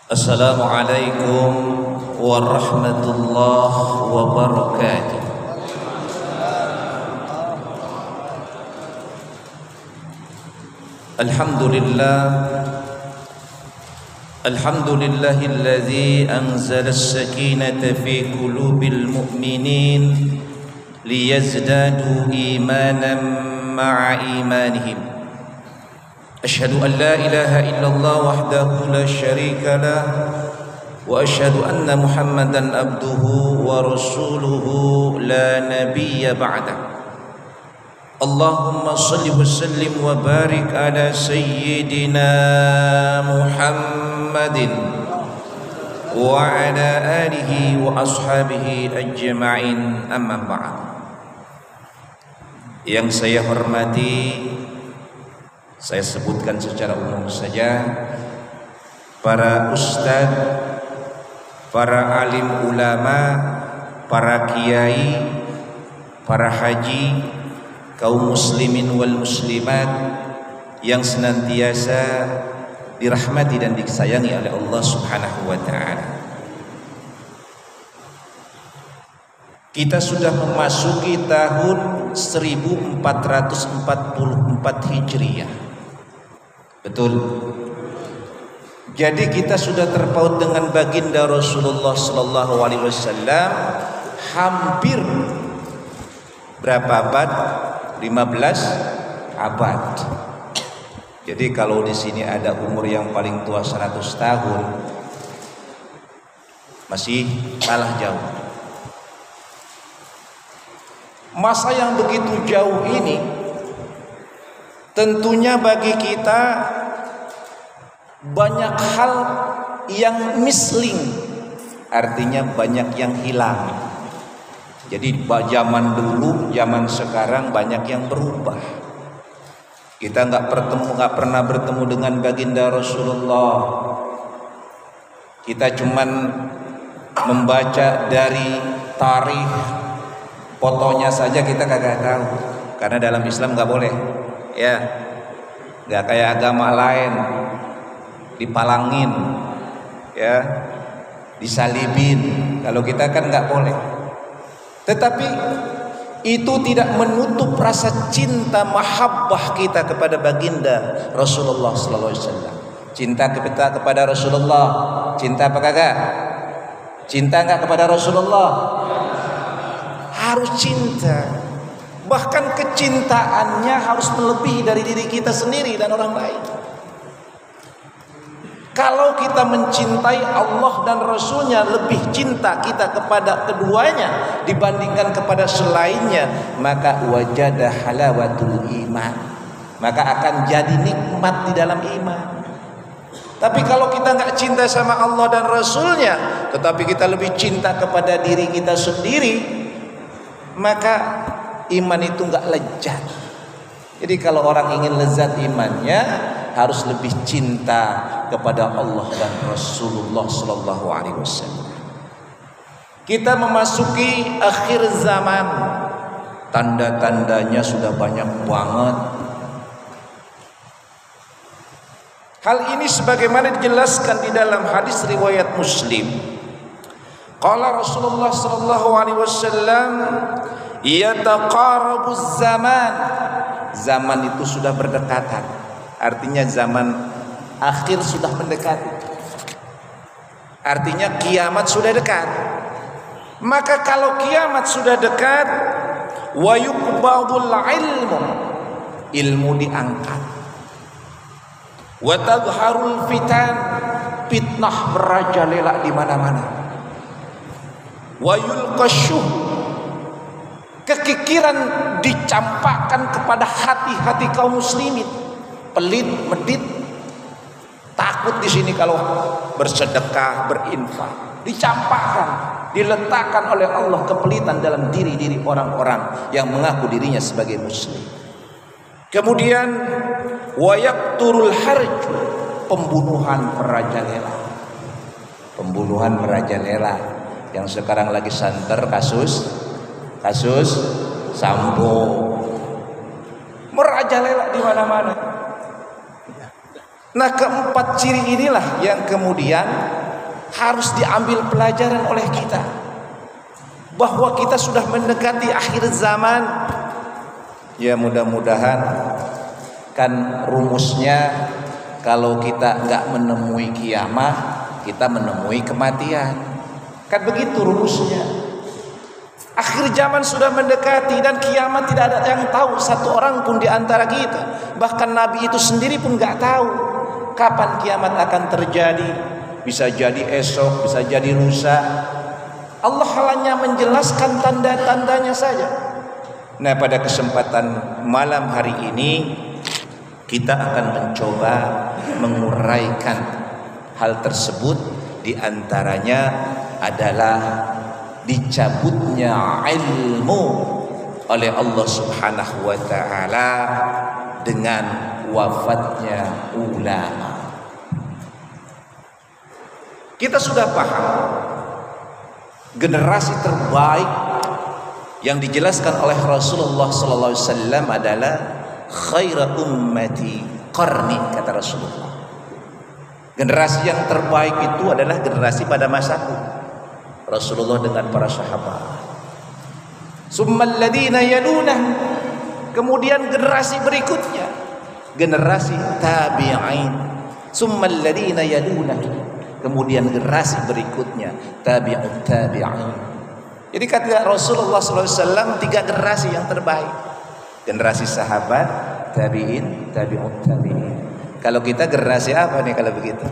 Assalamualaikum warahmatullahi wabarakatuh. Alhamdulillah, alhamdulillahilladzi anzala as-sakinata fi qulubil mu'minin liyazdadu imanan ma'a imanihim. Asyhadu an la ilaha illallah wahdahu la syarika lah wa asyhadu anna Muhammadan abduhu wa rasuluhu la nabiyya ba'dah. Allahumma salli wa sallim wa barik ala sayyidina Muhammadin wa ala alihi wa ashabihi ajma'in, amma ba'd. Yang saya hormati, saya sebutkan secara umum saja, para ustadz, para alim ulama, para kiai, para haji, kaum muslimin wal muslimat yang senantiasa dirahmati dan disayangi oleh Allah Subhanahu wa ta'ala. Kita sudah memasuki tahun 1444 Hijriah. Betul. Jadi kita sudah terpaut dengan baginda Rasulullah sallallahu alaihi wasallam hampir berapa abad? 15 abad. Jadi kalau di sini ada umur yang paling tua 100 tahun, masih kalah jauh. Masa yang begitu jauh ini tentunya bagi kita banyak hal yang misling, artinya banyak yang hilang. Jadi zaman dulu, zaman sekarang banyak yang berubah. Kita nggak pernah bertemu dengan baginda Rasulullah. Kita cuman membaca dari tarikh, fotonya saja kita kagak tahu. Karena dalam Islam nggak boleh. Ya, nggak kayak agama lain dipalangin, ya, disalibin. Kalau kita kan nggak boleh. Tetapi itu tidak menutup rasa cinta mahabbah kita kepada baginda Rasulullah sallallahu alaihi wasallam. Cinta kita kepada Rasulullah, cinta apa kagak? Cinta nggak kepada Rasulullah? Harus cinta. Bahkan kecintaannya harus melebihi dari diri kita sendiri dan orang lain. Kalau kita mencintai Allah dan Rasulnya, lebih cinta kita kepada keduanya dibandingkan kepada selainnya, maka wajadah halawatul iman, maka akan jadi nikmat di dalam iman. Tapi kalau kita nggak cinta sama Allah dan Rasulnya, tetapi kita lebih cinta kepada diri kita sendiri, maka iman itu nggak lezat. Jadi kalau orang ingin lezat imannya, harus lebih cinta kepada Allah dan Rasulullah sallallahu alaihi wasallam. Kita memasuki akhir zaman, tanda-tandanya sudah banyak banget. Hal ini sebagaimana dijelaskan di dalam hadis riwayat Muslim. Qala Rasulullah sallallahu alaihi wasallam, yataqarabuz zaman. Zaman itu sudah berdekatan. Artinya zaman akhir sudah mendekati. Artinya kiamat sudah dekat. Maka kalau kiamat sudah dekat, wa yuqbadul ilmu diangkat. Wa tadharul fitan, fitnah merajalela di mana-mana. Wa yulqasyuh, kekikiran dicampakkan kepada hati-hati kaum muslimin. Pelit, medit, takut di sini kalau bersedekah, berinfak, dicampakkan, diletakkan oleh Allah kepelitan dalam diri-diri orang-orang yang mengaku dirinya sebagai muslim. Kemudian wayaqturul harj, pembunuhan merajalela. Pembunuhan merajalela yang sekarang lagi santer kasus Sambo. Merajalela di mana-mana. Nah, keempat ciri inilah yang kemudian harus diambil pelajaran oleh kita, bahwa kita sudah mendekati akhir zaman. Ya, mudah-mudahan kan rumusnya, kalau kita nggak menemui kiamat, kita menemui kematian. Kan begitu rumusnya. Akhir zaman sudah mendekati dan kiamat tidak ada yang tahu, satu orang pun di antara kita. Bahkan Nabi itu sendiri pun nggak tahu kapan kiamat akan terjadi. Bisa jadi esok, bisa jadi lusa. Allah hanya menjelaskan tanda-tandanya saja. Nah, pada kesempatan malam hari ini kita akan mencoba menguraikan hal tersebut. Di antaranya adalah dicabutnya ilmu oleh Allah Subhanahu wa taala dengan wafatnya ulama. Kita sudah paham generasi terbaik yang dijelaskan oleh Rasulullah sallallahu alaihi wasallam adalah khairu ummati qarni, kata Rasulullah. Generasi yang terbaik itu adalah generasi pada masaku. Rasulullah dengan para sahabat. Summal ladina yalunah, kemudian generasi berikutnya generasi tabi'in. Summal ladina yalunah, kemudian generasi berikutnya tabi'ut tabi'in. Jadi kata Rasulullah SAW, 3 generasi yang terbaik. Generasi sahabat, tabi'in, tabi'ut tabi'in. Kalau kita generasi apa nih kalau begitu?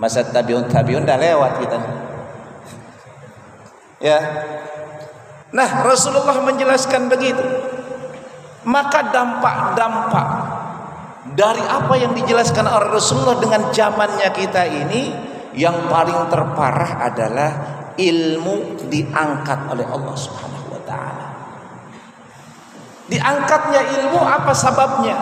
Masa tabi'ut tabi'in dah lewat kita nih. Ya. Nah, Rasulullah menjelaskan begitu. Maka dampak-dampak dari apa yang dijelaskan oleh Rasulullah dengan zamannya kita ini, yang paling terparah adalah ilmu diangkat oleh Allah Subhanahu wa taala. Diangkatnya ilmu apa sebabnya?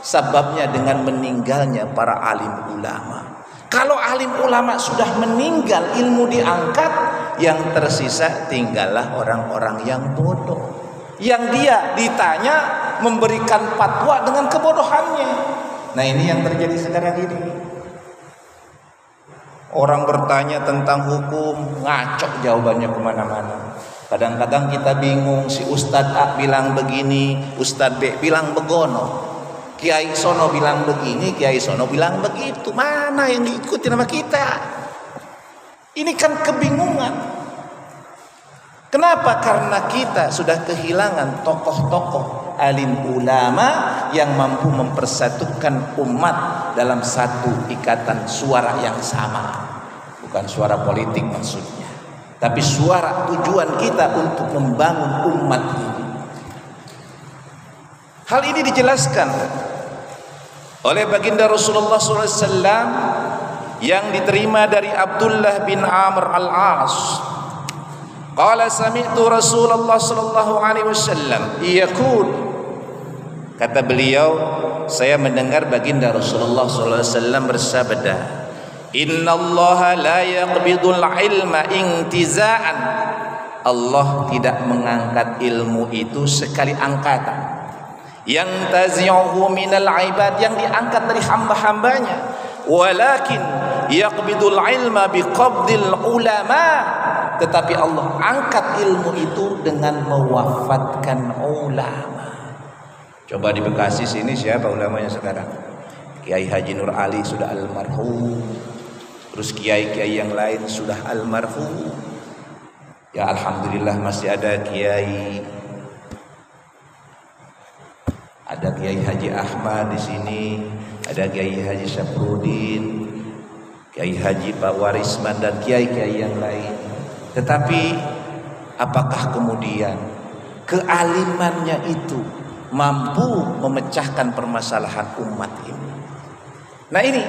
Sebabnya dengan meninggalnya para alim ulama. Kalau alim ulama sudah meninggal, ilmu diangkat, yang tersisa tinggallah orang-orang yang bodoh, yang dia ditanya memberikan fatwa dengan kebodohannya. Nah, ini yang terjadi sekarang ini. Orang bertanya tentang hukum, ngaco jawabannya kemana-mana. Kadang-kadang kita bingung, si Ustadz A bilang begini, Ustadz B bilang begono, Kiai Sono bilang begini, Kiai Sono bilang begitu. Mana yang diikuti nama kita? Ini kan kebingungan. Kenapa? Karena kita sudah kehilangan tokoh-tokoh alim ulama yang mampu mempersatukan umat dalam satu ikatan suara yang sama. Bukan suara politik maksudnya, tapi suara tujuan kita untuk membangun umat ini. Hal ini dijelaskan oleh baginda Rasulullah SAW yang diterima dari Abdullah bin Amr al-As. Qala sami'tu Rasulullah sallallahu alaihi wasallam yaqul, kata beliau, saya mendengar baginda Rasulullah sallallahu alaihi wasallam bersabda, innallaha la yaqbidul ilma intiza'an. Allah tidak mengangkat ilmu itu sekali angkatan. Yang tazi'uhu minal ibad, yang diangkat dari hamba-hambanya. Walakin yaqbidul ilma biqabdil ulama, tetapi Allah angkat ilmu itu dengan mewafatkan ulama. Coba di Bekasi sini siapa ulamanya sekarang? Kiai Haji Nur Ali sudah almarhum, terus kiai-kiai yang lain sudah almarhum. Ya alhamdulillah masih ada Kiai Haji Ahmad di sini, ada Kiai Haji Syafruddin, Kiai Haji Pak Warisman dan kiai-kiai yang lain. Tetapi apakah kemudian kealimannya itu mampu memecahkan permasalahan umat ini? Nah, ini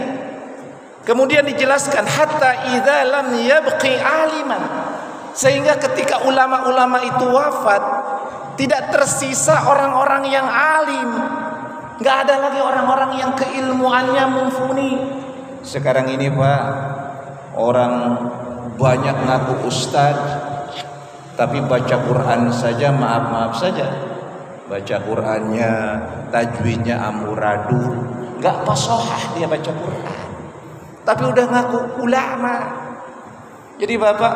kemudian dijelaskan hatta idza lam yabqi aliman, sehingga ketika ulama-ulama itu wafat, tidak tersisa orang-orang yang alim, nggak ada lagi orang-orang yang keilmuannya mumpuni. Sekarang ini Pak, orang banyak ngaku ustadz, tapi baca Quran saja maaf-maaf saja, baca Qurannya tajwidnya amburadul, nggak fasohah dia baca Quran, tapi udah ngaku ulama. Jadi Bapak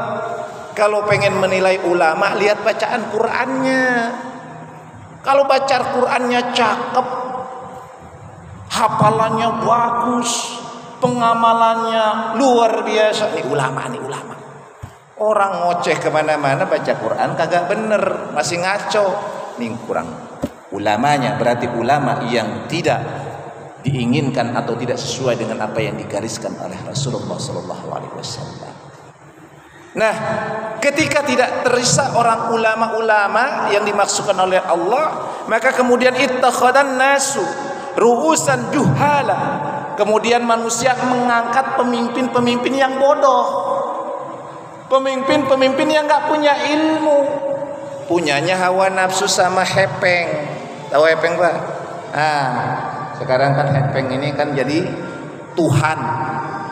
kalau pengen menilai ulama, lihat bacaan Qurannya. Kalau baca Qurannya cakep, hafalannya bagus, pengamalannya luar biasa, nih ulama, nih ulama. Orang ngoceh kemana-mana baca Quran kagak bener, masih ngaco, nih kurang ulamanya. Berarti ulama yang tidak diinginkan atau tidak sesuai dengan apa yang digariskan oleh Rasulullah SAW. Nah, ketika tidak tersisa orang ulama-ulama yang dimaksudkan oleh Allah, maka kemudian ittakhadhan nasu ru'usan juhala. Kemudian manusia mengangkat pemimpin-pemimpin yang bodoh, pemimpin-pemimpin yang nggak punya ilmu, punyanya hawa nafsu sama hepeng. Tahu hepeng Pak? Sekarang kan hepeng ini kan jadi Tuhan.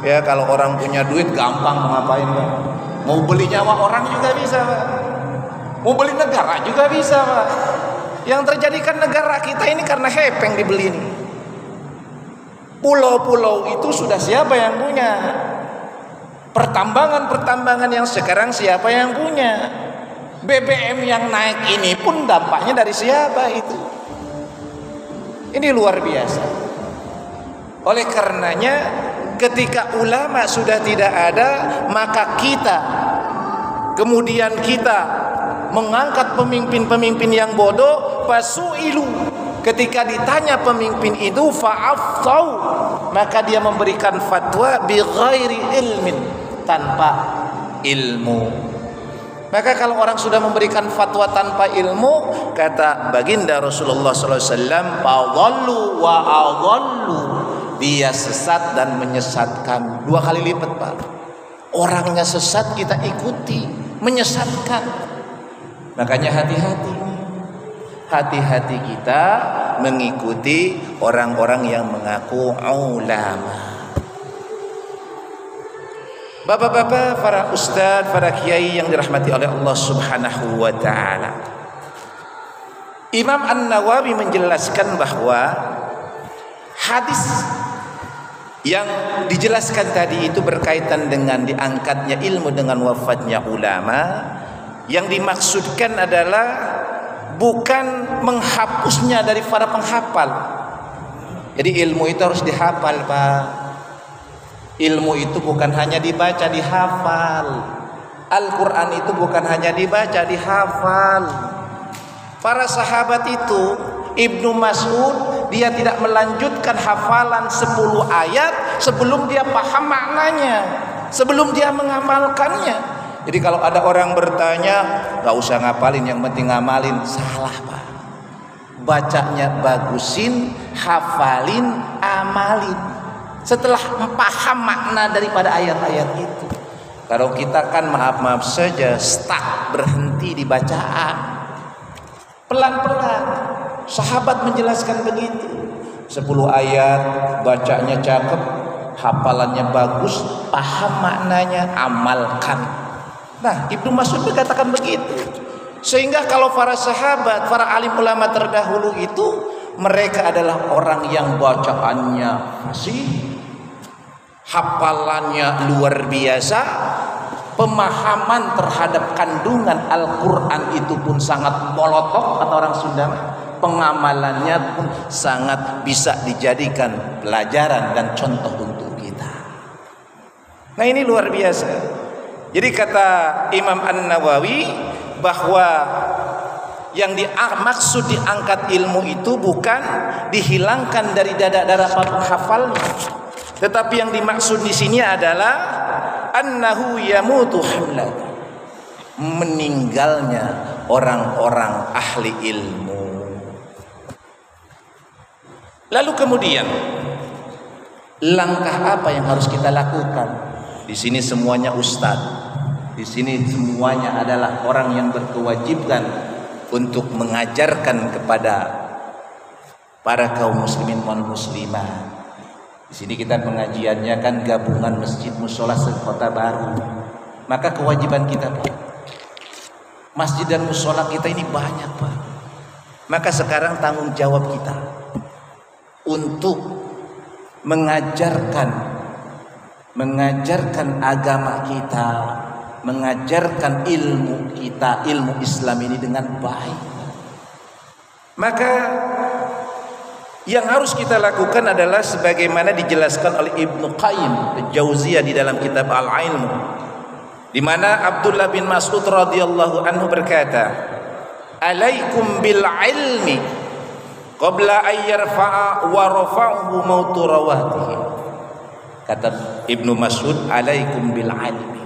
Ya, kalau orang punya duit gampang mau ngapain Pak? Mau beli nyawa orang juga bisa Pak. Mau beli negara juga bisa Pak. Yang terjadi kan negara kita ini karena hepeng dibeli ini. Pulau-pulau itu sudah siapa yang punya? Pertambangan-pertambangan yang sekarang siapa yang punya? BBM yang naik ini pun dampaknya dari siapa itu? Ini luar biasa. Oleh karenanya ketika ulama sudah tidak ada, maka kita kemudian kita mengangkat pemimpin-pemimpin yang bodoh. Fasu'ilu, ketika ditanya pemimpin itu fa'aftau, maka dia memberikan fatwa bighairi ilmin, tanpa ilmu. Maka kalau orang sudah memberikan fatwa tanpa ilmu, kata baginda Rasulullah SAW, fadhallu wa adhallu, dia sesat dan menyesatkan. 2 kali lipat Pak. Orangnya sesat kita ikuti, menyesatkan. Makanya hati-hati kita mengikuti orang-orang yang mengaku ulama. Bapak-bapak, para ustadz, para kiai yang dirahmati oleh Allah Subhanahu wa taala. Imam An-Nawawi menjelaskan bahwa hadis yang dijelaskan tadi itu berkaitan dengan diangkatnya ilmu dengan wafatnya ulama. Yang dimaksudkan adalah bukan menghapusnya dari para penghafal. Jadi ilmu itu harus dihafal Pak. Ilmu itu bukan hanya dibaca, dihafal. Al-Quran itu bukan hanya dibaca, dihafal. Para sahabat itu, Ibnu Mas'ud, dia tidak melanjutkan hafalan 10 ayat sebelum dia paham maknanya, sebelum dia mengamalkannya. Jadi kalau ada orang bertanya, gak usah ngapalin, yang penting ngamalin. Salah Pak. Bacanya bagusin, hafalin, amalin. Setelah paham makna daripada ayat-ayat itu. Kalau kita kan maaf-maaf saja stuck, berhenti di bacaan. Pelan-pelan. Sahabat menjelaskan begitu. 10 ayat, bacanya cakep, hafalannya bagus, paham maknanya, amalkan. Nah, Ibnu Mas'ud berkatakan begitu. Sehingga kalau para sahabat, para alim ulama terdahulu itu, mereka adalah orang yang bacaannya fasih, hafalannya luar biasa, pemahaman terhadap kandungan Al-Quran itu pun sangat molotok, atau orang Sunda, pengamalannya pun sangat bisa dijadikan pelajaran dan contoh untuk kita. Nah, ini luar biasa. Jadi kata Imam An-Nawawi bahwa yang dimaksud diangkat ilmu itu bukan dihilangkan dari dada-dada para penghafalnya, tetapi yang dimaksud di sini adalah annahu yamutu hamlan, meninggalnya orang-orang ahli ilmu. Lalu kemudian langkah apa yang harus kita lakukan? Di sini semuanya ustadz. Di sini semuanya adalah orang yang berkewajiban untuk mengajarkan kepada para kaum muslimin dan muslimah. Di sini kita pengajiannya kan gabungan masjid mushola sekota baru. Maka kewajiban kita Pak, masjid dan mushola kita ini banyak Pak. Maka sekarang tanggung jawab kita untuk mengajarkan agama kita, mengajarkan ilmu kita, ilmu Islam ini dengan baik. Maka yang harus kita lakukan adalah sebagaimana dijelaskan oleh Ibnu Qayyim Al-Jauziyah di dalam kitab Al-Ilmu, di mana Abdullah bin Mas'ud radhiyallahu anhu berkata, "Alaikum bil ilmi qabla an yarfa'a wa rafa'uhu mautu rawatihi." Kata Ibnu Mas'ud, "Alaikum bil ilmi."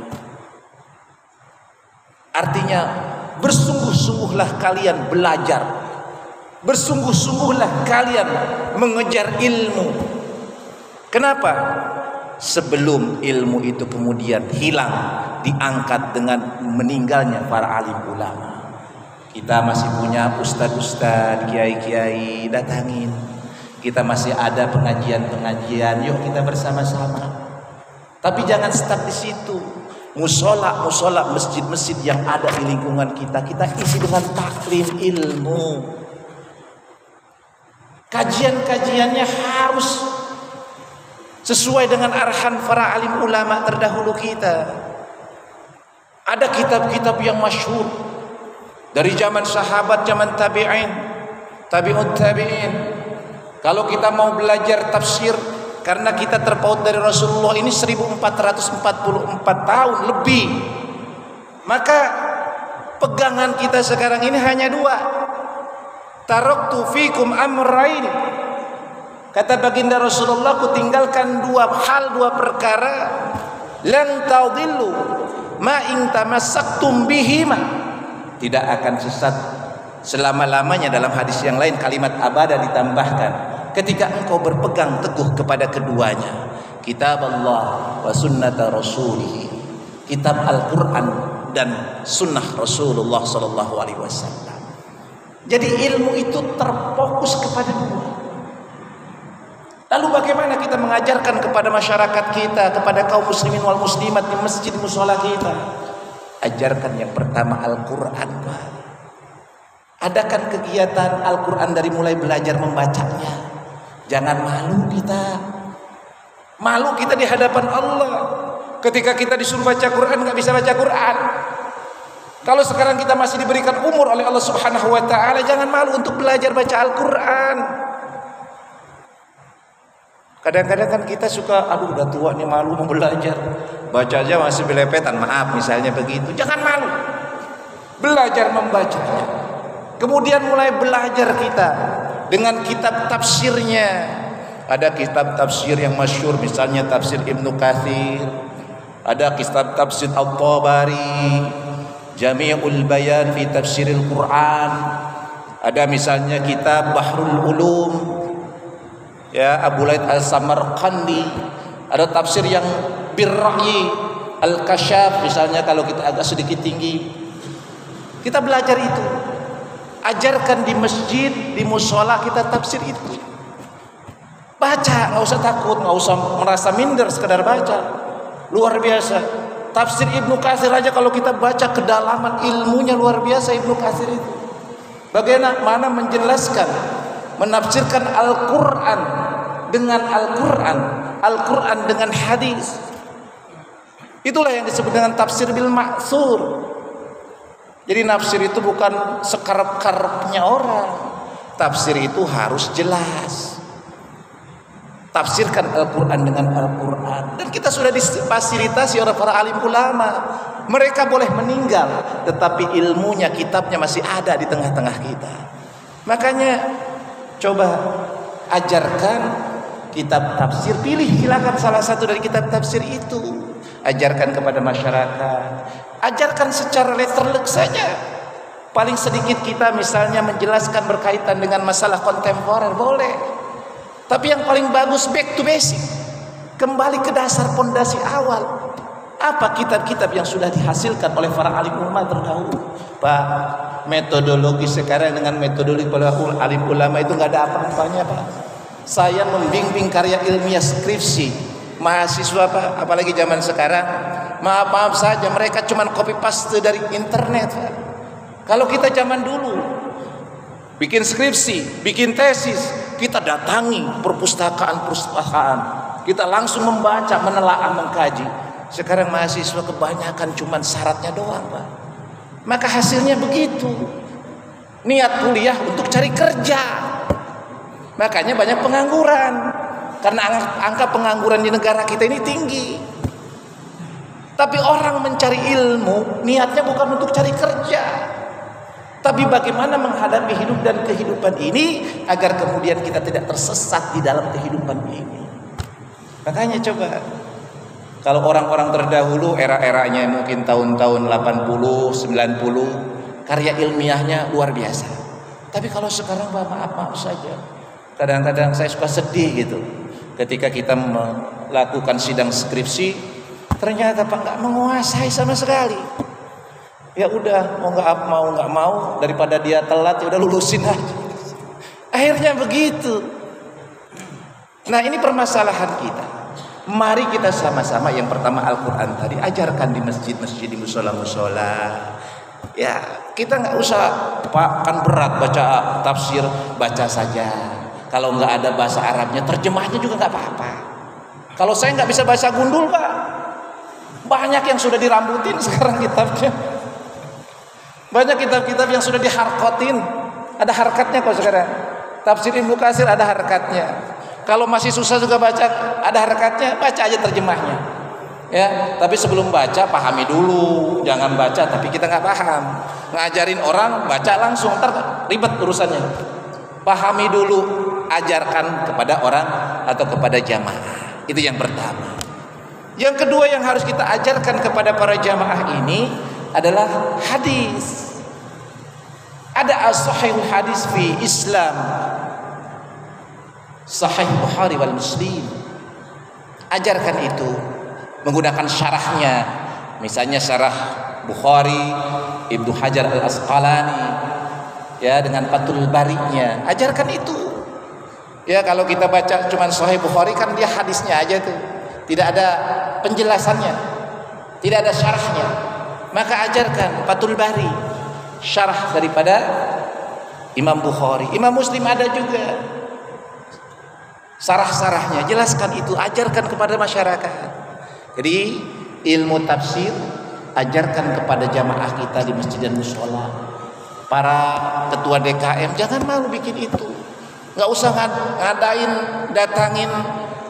Artinya, bersungguh-sungguhlah kalian belajar. Bersungguh-sungguhlah kalian mengejar ilmu. Kenapa? Sebelum ilmu itu kemudian hilang, diangkat dengan meninggalnya para alim ulama. Kita masih punya ustadz-ustadz, kiai-kiai, datangin. Kita masih ada pengajian-pengajian, yuk kita bersama-sama. Tapi jangan stuck di situ. Musola, masjid-masjid yang ada di lingkungan kita, kita isi dengan taklim ilmu. Kajian-kajiannya harus sesuai dengan arahan para alim ulama terdahulu kita. Ada kitab-kitab yang masyhur dari zaman sahabat, zaman tabi'in, tabi'ut tabi'in. Kalau kita mau belajar tafsir, karena kita terpaut dari Rasulullah ini 1444 tahun lebih, maka pegangan kita sekarang ini hanya dua. Taraktu fikum amrain, kata baginda Rasulullah, ku tinggalkan dua perkara, lan tadillu ma in tamassaktum bihima, tidak akan sesat selama-lamanya. Dalam hadis yang lain kalimat abada ditambahkan, ketika engkau berpegang teguh kepada keduanya, kitab Allah wa sunnata rasulih, kitab Al-Quran dan sunnah Rasulullah sallallahu alaihi wasallam. Jadi ilmu itu terfokus kepada dua. Lalu bagaimana kita mengajarkan kepada masyarakat kita, kepada kaum muslimin wal muslimat di masjid musola kita? Ajarkan yang pertama Al-Quran. Adakan kegiatan Al-Quran dari mulai belajar membacanya. Jangan malu kita. Malu kita di hadapan Allah. Ketika kita disuruh baca Quran, nggak bisa baca Quran. Kalau sekarang kita masih diberikan umur oleh Allah Subhanahu wa taala, jangan malu untuk belajar baca Al-Qur'an. Kadang-kadang kan kita suka, aduh udah tua nih, malu mau belajar. Baca aja masih belepetan, maaf misalnya begitu. Jangan malu. Belajar membacanya. Kemudian mulai belajar kita dengan kitab tafsirnya. Ada kitab tafsir yang masyhur, misalnya tafsir Ibnu Katsir. Ada kitab tafsir At-Tabari, Jami'ul Bayan fi Tafsiril Quran. Ada misalnya kitab Bahrul Ulum, ya, Abu Laid Al-Samarqandi. Ada tafsir yang Birra'yi Al-Kasyaf, misalnya kalau kita agak sedikit tinggi. Kita belajar itu. Ajarkan di masjid, di musola kita tafsir itu. Baca, nggak usah takut, nggak usah merasa minder sekedar baca. Luar biasa. Tafsir Ibnu Katsir aja kalau kita baca, kedalaman ilmunya luar biasa Ibnu Katsir itu. Bagaimana menjelaskan, menafsirkan Al-Quran dengan Al-Quran, Al-Quran dengan hadis. Itulah yang disebut dengan tafsir bil ma'thur. Jadi nafsir itu bukan sekarep-karepnya orang. Tafsir itu harus jelas. Tafsirkan Al-Quran dengan Al-Quran. Dan kita sudah difasilitasi oleh para alim ulama. Mereka boleh meninggal, tetapi ilmunya, kitabnya masih ada di tengah-tengah kita. Makanya coba ajarkan kitab tafsir. Pilih silakan salah satu dari kitab tafsir itu. Ajarkan kepada masyarakat. Ajarkan secara letterlek saja. Paling sedikit kita misalnya menjelaskan berkaitan dengan masalah kontemporer, boleh. Tapi yang paling bagus back to basic, kembali ke dasar pondasi awal. Apa kitab-kitab yang sudah dihasilkan oleh para alim ulama terdahulu? Pak, metodologi sekarang dengan metodologi para alim ulama itu nggak ada apa-apanya, Pak. Saya membimbing karya ilmiah skripsi mahasiswa, Pak, apalagi zaman sekarang. Maaf saja, mereka cuma copy paste dari internet, Pak. Kalau kita zaman dulu bikin skripsi, bikin tesis, kita datangi perpustakaan-perpustakaan, kita langsung membaca, menelaah, mengkaji. Sekarang mahasiswa kebanyakan cuman syaratnya doang, Pak. Maka hasilnya begitu. Niat kuliah untuk cari kerja. Makanya banyak pengangguran. Karena angka pengangguran di negara kita ini tinggi. Tapi orang mencari ilmu, niatnya bukan untuk cari kerja, tapi bagaimana menghadapi hidup dan kehidupan ini agar kemudian kita tidak tersesat di dalam kehidupan ini. Makanya coba, kalau orang-orang terdahulu era-eranya mungkin tahun-tahun 80, 90, karya ilmiahnya luar biasa. Tapi kalau sekarang maaf saja, kadang-kadang saya suka sedih gitu ketika kita melakukan sidang skripsi, ternyata Pak nggak menguasai sama sekali. Ya udah, mau nggak mau daripada dia telat ya udah lulusin aja. Akhirnya begitu. Nah, ini permasalahan kita. Mari kita sama-sama, yang pertama Al-Quran tadi ajarkan di masjid-masjid, di musola-musola. Ya, kita nggak usah Pak, kan berat baca tafsir, baca saja. Kalau nggak ada bahasa Arabnya, terjemahnya juga nggak apa-apa. Kalau saya nggak bisa bahasa gundul, Pak, banyak yang sudah dirambutin sekarang kitabnya. Banyak kitab-kitab yang sudah diharkotin, ada harkatnya kok sekarang. Tafsir Ibnu Katsir ada harkatnya. Kalau masih susah juga baca, ada harkatnya, baca aja terjemahnya. Ya, tapi sebelum baca pahami dulu, jangan baca tapi kita nggak paham. Ngajarin orang baca langsung, ntar ribet urusannya. Pahami dulu, ajarkan kepada orang atau kepada jamaah. Itu yang pertama. Yang kedua yang harus kita ajarkan kepada para jamaah ini adalah hadis. Ada as-sahihul hadis fi Islam, Sahih Bukhari wal Muslim. Ajarkan itu menggunakan syarahnya. Misalnya syarah Bukhari Ibnu Hajar Al-Asqalani, ya, dengan Fathul Bari-nya. Ajarkan itu. Ya, kalau kita baca cuman Sahih Bukhari kan dia hadisnya aja tuh, tidak ada penjelasannya, tidak ada syarahnya. Maka ajarkan Fathul Bari, syarah daripada Imam Bukhari. Imam Muslim ada juga syarah-syarahnya, jelaskan itu, ajarkan kepada masyarakat. Jadi ilmu tafsir ajarkan kepada jamaah kita di masjid dan musola. Para ketua DKM jangan malu bikin itu. Nggak usah ngadain, datangin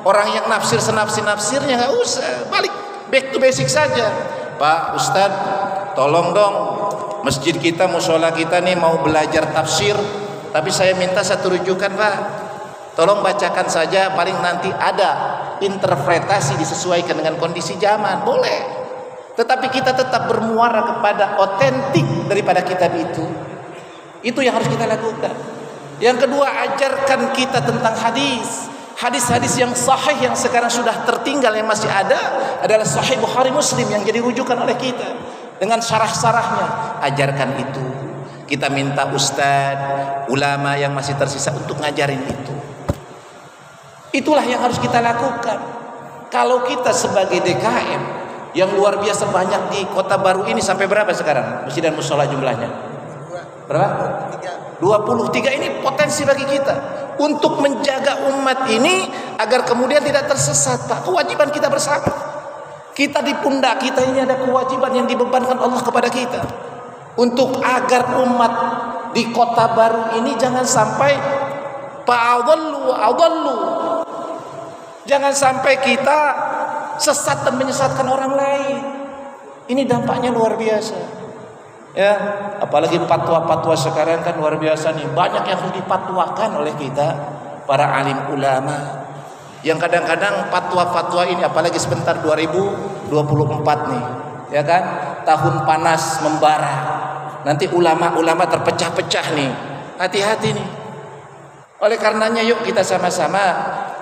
orang yang nafsir senafsir-nafsirnya, nggak usah. Balik back to basic saja. Pak Ustadz, tolong dong, masjid kita, musola kita nih mau belajar tafsir, tapi saya minta satu rujukan, Pak. Tolong bacakan saja, paling nanti ada interpretasi disesuaikan dengan kondisi zaman, boleh. Tetapi kita tetap bermuara kepada otentik daripada kitab itu. Itu yang harus kita lakukan. Yang kedua, ajarkan kita tentang hadis. Hadis-hadis yang sahih yang sekarang sudah tertinggal, yang masih ada adalah Sahih Bukhari Muslim yang jadi rujukan oleh kita dengan syarah-syarahnya. Ajarkan itu. Kita minta ustadz, ulama yang masih tersisa untuk ngajarin itu. Itulah yang harus kita lakukan. Kalau kita sebagai DKM yang luar biasa banyak di Kota Baru ini, sampai berapa sekarang masjid dan musola jumlahnya? Berapa? 23. Ini potensi bagi kita untuk menjaga umat ini agar kemudian tidak tersesat, Pak. Kewajiban kita bersama. Kita di pundak kita ini ada kewajiban yang dibebankan Allah kepada kita untuk agar umat di Kota Baru ini jangan sampai adallu. Jangan sampai kita sesat dan menyesatkan orang lain. Ini dampaknya luar biasa. Ya, apalagi fatwa-fatwa sekarang kan luar biasa nih. Banyak yang harus dipatwakan oleh kita para alim ulama. Yang kadang-kadang fatwa-fatwa ini, apalagi sebentar 2024 nih, ya kan? Tahun panas membara. Nanti ulama-ulama terpecah-pecah nih. Hati-hati nih. Oleh karenanya yuk kita sama-sama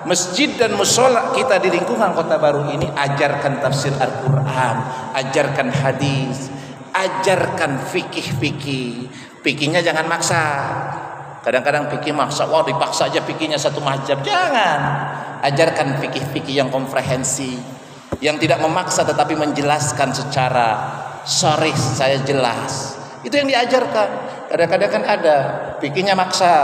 masjid dan musola kita di lingkungan Kota Baru ini ajarkan tafsir Al-Quran, ajarkan hadis, ajarkan fikih. Fikihnya jangan maksa. Kadang-kadang fikih maksa, wah dipaksa aja fikihnya satu mazhab. Jangan. Ajarkan fikih-fikih yang komprehensi, yang tidak memaksa tetapi menjelaskan secara sharih, saya jelas. Itu yang diajarkan. Kadang-kadang kan ada fikihnya maksa,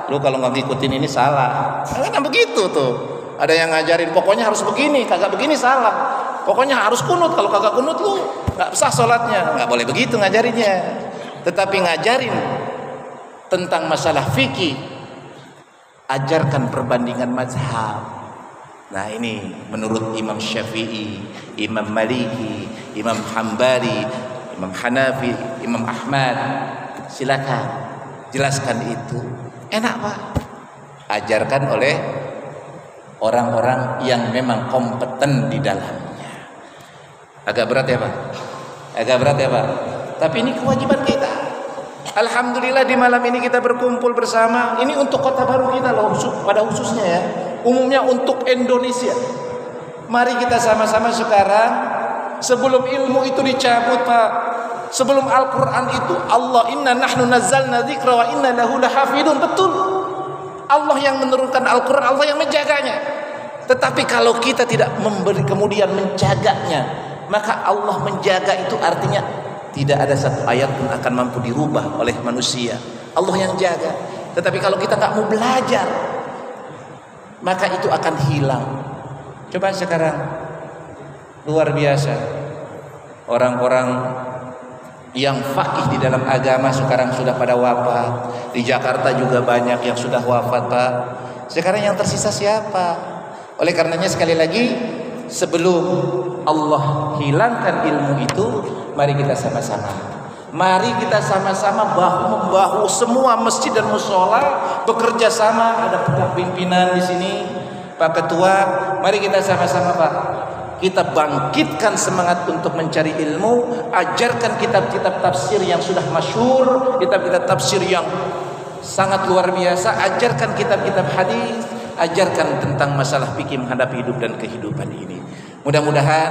lu kalau nggak ngikutin ini salah. Kan begitu tuh. Ada yang ngajarin pokoknya harus begini, kagak begini salah. Pokoknya harus kunut, kalau kagak kunut lu nggak sah sholatnya. Nggak boleh begitu ngajarinnya. Tetapi ngajarin tentang masalah fikih, ajarkan perbandingan mazhab. Nah ini menurut Imam Syafi'i, Imam Maliki, Imam Hambali, Imam Hanafi, Imam Ahmad. Silakan jelaskan itu. Enak Pak. Ajarkan oleh orang-orang yang memang kompeten di dalamnya. Agak berat ya Pak? Agak berat ya Pak? Tapi ini kewajiban kita. Alhamdulillah di malam ini kita berkumpul bersama. Ini untuk Kota Baru kita loh, pada khususnya ya. Umumnya untuk Indonesia. Mari kita sama-sama sekarang, sebelum ilmu itu dicabut Pak, sebelum Al-Quran itu Allah, inna nahnu nazzalna dzikra wa inna lahu lahafidun. Betul, Allah yang menurunkan Al-Quran, Allah yang menjaganya. Tetapi kalau kita tidak memberi kemudian menjaganya, maka Allah menjaga itu artinya tidak ada satu ayat pun akan mampu dirubah oleh manusia. Allah yang jaga. Tetapi kalau kita nggak mau belajar, maka itu akan hilang. Coba sekarang, luar biasa, orang-orang yang faqih di dalam agama sekarang sudah pada wafat. Di Jakarta juga banyak yang sudah wafat Pak. Sekarang yang tersisa siapa? Oleh karenanya sekali lagi, sebelum Allah hilangkan ilmu itu, mari kita sama-sama. Mari kita sama-sama bahu-membahu semua masjid dan musola bekerja sama. Ada pimpinan di sini, Pak Ketua. Mari kita sama-sama Pak. Kita bangkitkan semangat untuk mencari ilmu. Ajarkan kitab-kitab tafsir yang sudah masyhur, kitab-kitab tafsir yang sangat luar biasa. Ajarkan kitab-kitab hadis. Ajarkan tentang masalah fikih menghadapi hidup dan kehidupan ini. Mudah-mudahan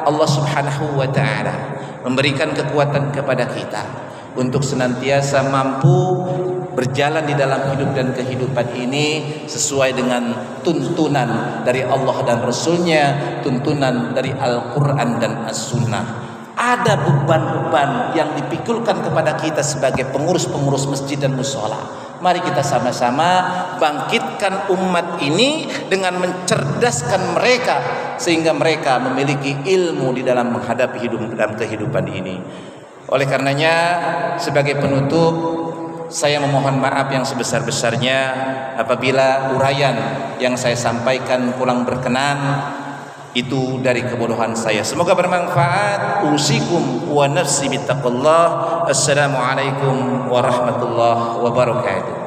Allah Subhanahu wa ta'ala memberikan kekuatan kepada kita untuk senantiasa mampu berjalan di dalam hidup dan kehidupan ini sesuai dengan tuntunan dari Allah dan Rasulnya, tuntunan dari Al-Quran dan As-Sunnah. Ada beban-beban yang dipikulkan kepada kita sebagai pengurus-pengurus masjid dan musola. Mari kita sama-sama bangkitkan umat ini dengan mencerdaskan mereka sehingga mereka memiliki ilmu di dalam menghadapi hidup dalam kehidupan ini. Oleh karenanya, sebagai penutup, saya memohon maaf yang sebesar-besarnya apabila uraian yang saya sampaikan kurang berkenan. Itu dari kebodohan saya. Semoga bermanfaat. Usikum wa nafsi bittaqullah. Assalamualaikum warahmatullahi wabarakatuh.